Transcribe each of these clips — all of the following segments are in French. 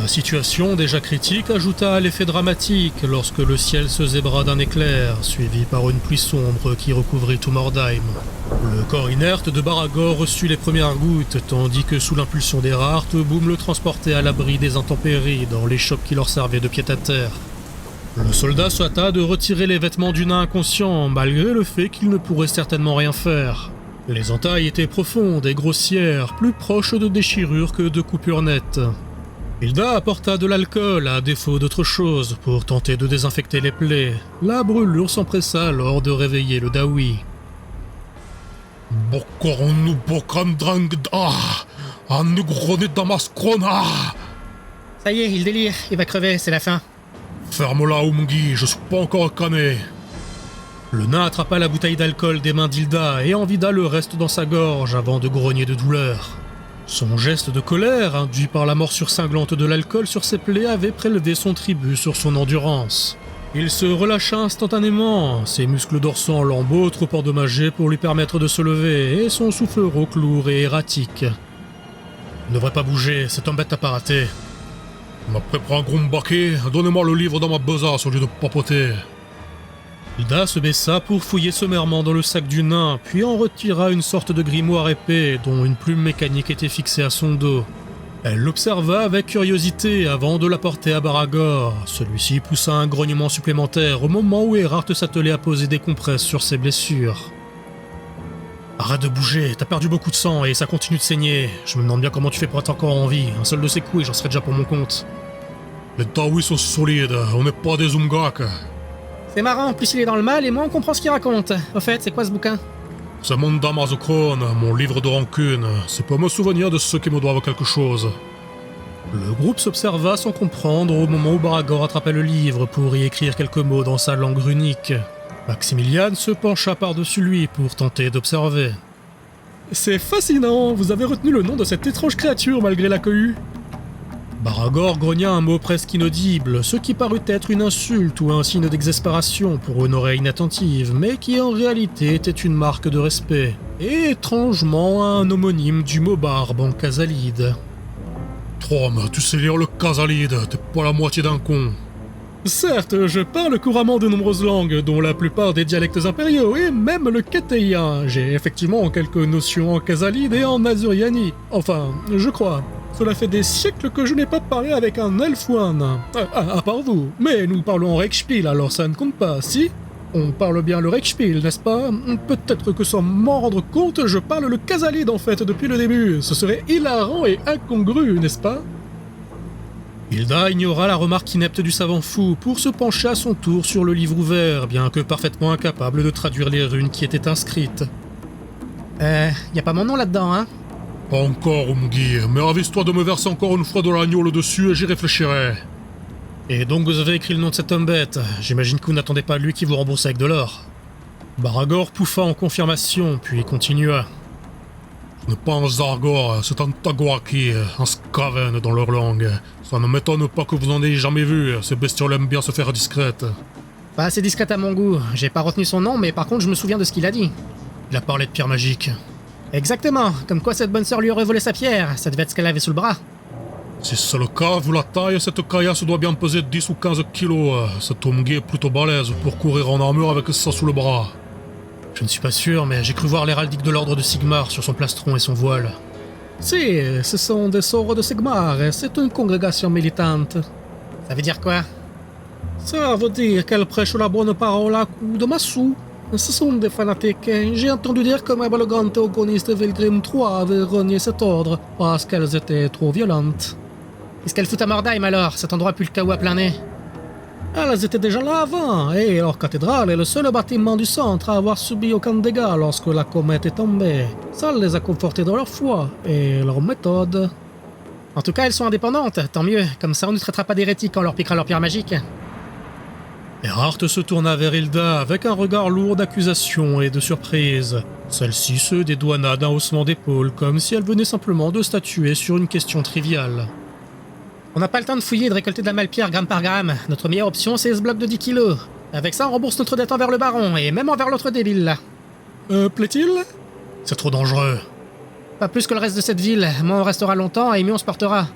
La situation déjà critique ajouta à l'effet dramatique lorsque le ciel se zébra d'un éclair, suivi par une pluie sombre qui recouvrit tout Mordheim. Le corps inerte de Baragor reçut les premières gouttes, tandis que sous l'impulsion d'Erhardt, Boom le transportait à l'abri des intempéries dans les chocs qui leur servaient de pied-à-terre. Le soldat se hâta de retirer les vêtements du nain inconscient, malgré le fait qu'il ne pourrait certainement rien faire. Les entailles étaient profondes et grossières, plus proches de déchirures que de coupures nettes. Hilda apporta de l'alcool, à défaut d'autre chose, pour tenter de désinfecter les plaies. La brûlure s'empressa alors de réveiller le Dawi. Ça y est, il délire, il va crever, c'est la fin. Ferme-la, Umgi, je suis pas encore cané. Le nain attrapa la bouteille d'alcool des mains d'Hilda et en vida le reste dans sa gorge avant de grogner de douleur. Son geste de colère, induit par la morsure cinglante de l'alcool sur ses plaies, avait prélevé son tribut sur son endurance. Il se relâcha instantanément, ses muscles dorsaux en lambeaux trop endommagés pour lui permettre de se lever, et son souffle rauque lourd et erratique. « Il ne devrait pas bouger, cet homme bête à pas raté. »« M'après prend un gros baquet, donnez-moi le livre dans ma besace au lieu de papoter. » Hilda se baissa pour fouiller sommairement dans le sac du nain, puis en retira une sorte de grimoire épais dont une plume mécanique était fixée à son dos. Elle l'observa avec curiosité avant de la porter à Baragor. Celui-ci poussa un grognement supplémentaire au moment où Erhardt s'attelait à poser des compresses sur ses blessures. « Arrête de bouger, t'as perdu beaucoup de sang et ça continue de saigner. Je me demande bien comment tu fais pour être encore en vie. Un seul de ces coups et j'en serais déjà pour mon compte. » Les Dawi sont solides, on n'est pas des Umgak. C'est marrant, plus il est dans le mal et moins on comprend ce qu'il raconte. Au fait, c'est quoi ce bouquin? C'est mon Damazokron, mon livre de rancune. C'est pour me souvenir de ceux qui me doivent quelque chose. Le groupe s'observa sans comprendre au moment où Baragor attrapait le livre pour y écrire quelques mots dans sa langue runique. Maximilian se pencha par-dessus lui pour tenter d'observer. « C'est fascinant, vous avez retenu le nom de cette étrange créature malgré la cohue. » Baragor grogna un mot presque inaudible, ce qui parut être une insulte ou un signe d'exaspération pour une oreille inattentive, mais qui en réalité était une marque de respect, et étrangement un homonyme du mot barbe en Kazalide. « Trom, tu sais lire le Kazalide, t'es pas la moitié d'un con. » Certes, je parle couramment de nombreuses langues, dont la plupart des dialectes impériaux, et même le Keteïen. J'ai effectivement quelques notions en Kazalide et en Azuriani. Enfin, je crois. Cela fait des siècles que je n'ai pas parlé avec un elfe ou un nain. À part vous. Mais nous parlons en Reichspiel, alors ça ne compte pas, si? On parle bien le Reichspiel, n'est-ce pas? Peut-être que sans m'en rendre compte, je parle le Kazalide en fait depuis le début. Ce serait hilarant et incongru, n'est-ce pas? Hilda ignora la remarque inepte du savant fou pour se pencher à son tour sur le livre ouvert, bien que parfaitement incapable de traduire les runes qui étaient inscrites. Y a pas mon nom là-dedans, hein? Pas encore, Umgi, mais avise-toi de me verser encore une fois de l'agneau dessus et j'y réfléchirai. Et donc vous avez écrit le nom de cet homme bête. J'imagine que vous n'attendez pas lui qui vous rembourse avec de l'or. Baragor pouffa en confirmation, puis continua. Ce n'est pas un Zargor, c'est un Tagoaki, un Skaven dans leur langue. Ça ne m'étonne pas que vous en ayez jamais vu, ces bestioles aiment bien se faire discrètes. Pas assez discrète à mon goût. J'ai pas retenu son nom, mais par contre je me souviens de ce qu'il a dit. Il a parlé de pierre magique. Exactement, comme quoi cette bonne sœur lui aurait volé sa pierre, ça devait être ce qu'elle avait sous le bras. Si c'est le cas, vu la taille, cette caillasse doit bien peser 10 ou 15 kilos. Cet Umgi est plutôt balèze pour courir en armure avec ça sous le bras. Je ne suis pas sûr, mais j'ai cru voir l'héraldique de l'ordre de Sigmar sur son plastron et son voile. Si, ce sont des sorts de Sigmar, c'est une congrégation militante. Ça veut dire quoi? Ça veut dire qu'elle prêche la bonne parole à coups de massue. Ce sont des fanatiques. J'ai entendu dire que même le grand théogoniste Vilgrim III avait renié cet ordre parce qu'elles étaient trop violentes. Qu'est-ce qu'elles foutent à Mordheim alors? Cet endroit pue le chaos à plein nez. Elles étaient déjà là avant, et leur cathédrale est le seul bâtiment du centre à avoir subi aucun dégât lorsque la comète est tombée. Ça les a confortés dans leur foi et leur méthode. En tout cas, elles sont indépendantes, tant mieux. Comme ça, on ne traitera pas d'hérétiques quand on leur piquera leur pierre magique. Erhardt se tourna vers Hilda avec un regard lourd d'accusation et de surprise. Celle-ci se dédouana d'un haussement d'épaule, comme si elle venait simplement de statuer sur une question triviale. On n'a pas le temps de fouiller et de récolter de la malpierre gramme par gramme. Notre meilleure option, c'est ce bloc de 10 kilos. Avec ça, on rembourse notre dette envers le baron, et même envers l'autre débile, là. Plaît-il? C'est trop dangereux. Pas plus que le reste de cette ville. Moins on restera longtemps, et mieux on se portera.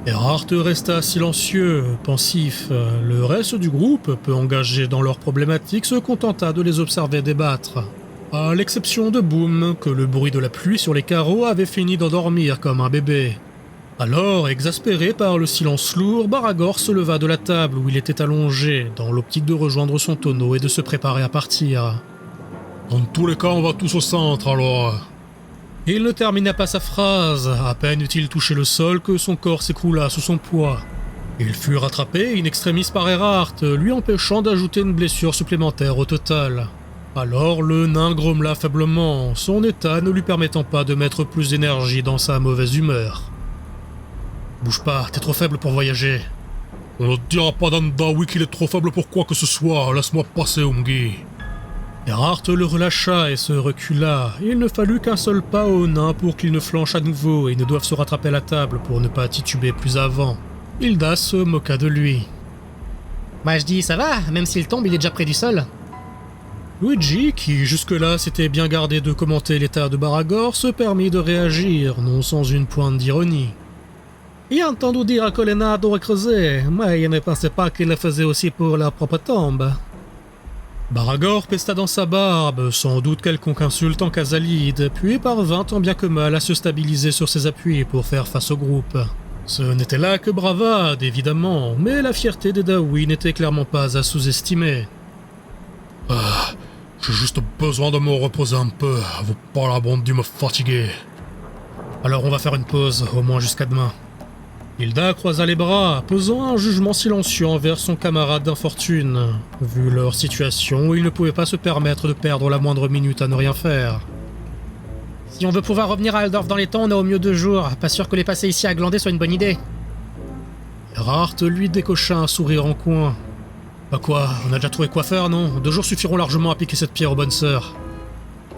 Erhardt resta silencieux, pensif. Le reste du groupe, peu engagé dans leurs problématiques, se contenta de les observer débattre. À l'exception de Boom, que le bruit de la pluie sur les carreaux avait fini d'endormir comme un bébé. Alors, exaspéré par le silence lourd, Baragor se leva de la table où il était allongé, dans l'optique de rejoindre son tonneau et de se préparer à partir. Dans tous les cas, on va tous au centre, alors. Il ne termina pas sa phrase, à peine eut-il touché le sol que son corps s'écroula sous son poids. Il fut rattrapé in extremis par Erhardt, lui empêchant d'ajouter une blessure supplémentaire au total. Alors le nain grommela faiblement, son état ne lui permettant pas de mettre plus d'énergie dans sa mauvaise humeur. « Bouge pas, t'es trop faible pour voyager. »« On ne dira pas d'Andawi qu'il est trop faible pour quoi que ce soit, laisse-moi passer, Umgi. » Erhardt le relâcha et se recula. Il ne fallut qu'un seul pas au nain pour qu'il ne flanche à nouveau et ne doive se rattraper à la table pour ne pas tituber plus avant. Hilda se moqua de lui. « Moi je dis ça va, même s'il tombe il est déjà près du sol. » Luigi, qui jusque-là s'était bien gardé de commenter l'état de Baragor, se permit de réagir, non sans une pointe d'ironie. « J'ai entendu dire à Colena de creuser, mais je ne pensais pas qu'il le faisait aussi pour la propre tombe. » Baragor pesta dans sa barbe, sans doute quelconque insulte en Casalide, puis parvint tant bien que mal à se stabiliser sur ses appuis pour faire face au groupe. Ce n'était là que bravade, évidemment, mais la fierté des Dawi n'était clairement pas à sous-estimer. J'ai juste besoin de me reposer un peu, vous pas la bande dû me fatiguer. Alors on va faire une pause, au moins jusqu'à demain. Hilda croisa les bras, posant un jugement silencieux envers son camarade d'infortune. Vu leur situation, il ne pouvait pas se permettre de perdre la moindre minute à ne rien faire. Si on veut pouvoir revenir à Aldorf dans les temps, on a au mieux 2 jours. Pas sûr que les passer ici à glander soit une bonne idée. Erhardt lui décocha un sourire en coin. Bah quoi, on a déjà trouvé quoi faire, non? 2 jours suffiront largement à piquer cette pierre aux bonnes sœurs.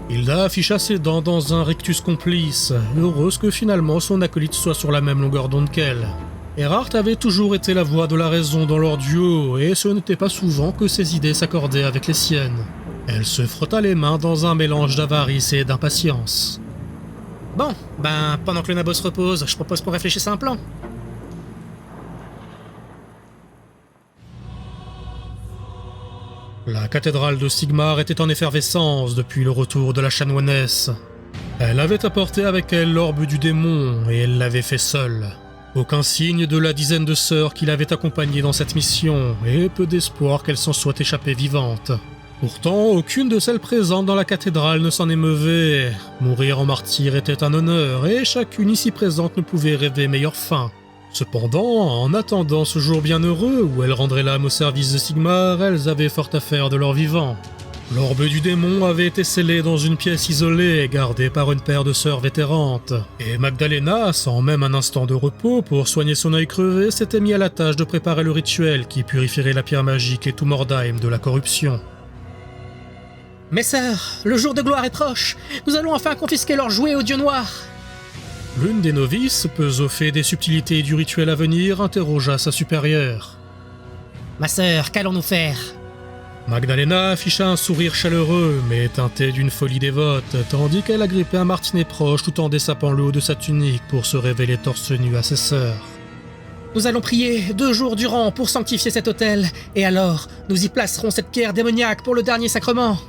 Hilda afficha ses dents dans un rictus complice, heureuse que finalement son acolyte soit sur la même longueur d'onde qu'elle. Erhardt avait toujours été la voix de la raison dans leur duo, et ce n'était pas souvent que ses idées s'accordaient avec les siennes. Elle se frotta les mains dans un mélange d'avarice et d'impatience. Bon, pendant que le nabo se repose, je propose qu'on réfléchisse à un plan. La cathédrale de Sigmar était en effervescence depuis le retour de la chanoinesse. Elle avait apporté avec elle l'orbe du démon, et elle l'avait fait seule. Aucun signe de la dizaine de sœurs qui l'avaient accompagnée dans cette mission, et peu d'espoir qu'elle s'en soit échappée vivante. Pourtant, aucune de celles présentes dans la cathédrale ne s'en émeuvait. Mourir en martyr était un honneur, et chacune ici présente ne pouvait rêver meilleure fin. Cependant, en attendant ce jour bienheureux où elles rendraient l'âme au service de Sigmar, elles avaient fort à faire de leur vivant. L'orbe du démon avait été scellé dans une pièce isolée, gardée par une paire de sœurs vétérantes, et Magdalena, sans même un instant de repos pour soigner son œil crevé, s'était mis à la tâche de préparer le rituel qui purifierait la pierre magique et tout Mordheim de la corruption. « Mes sœurs, le jour de gloire est proche. Nous allons enfin confisquer leurs jouets au dieu noir. » L'une des novices, peu au fait des subtilités du rituel à venir, interrogea sa supérieure. « Ma sœur, qu'allons-nous faire ?» Magdalena afficha un sourire chaleureux, mais teinté d'une folie dévote, tandis qu'elle agrippait un martinet proche tout en dessapant le haut de sa tunique pour se révéler torse nu à ses sœurs. « Nous allons prier 2 jours durant pour sanctifier cet autel, et alors, nous y placerons cette pierre démoniaque pour le dernier sacrement. »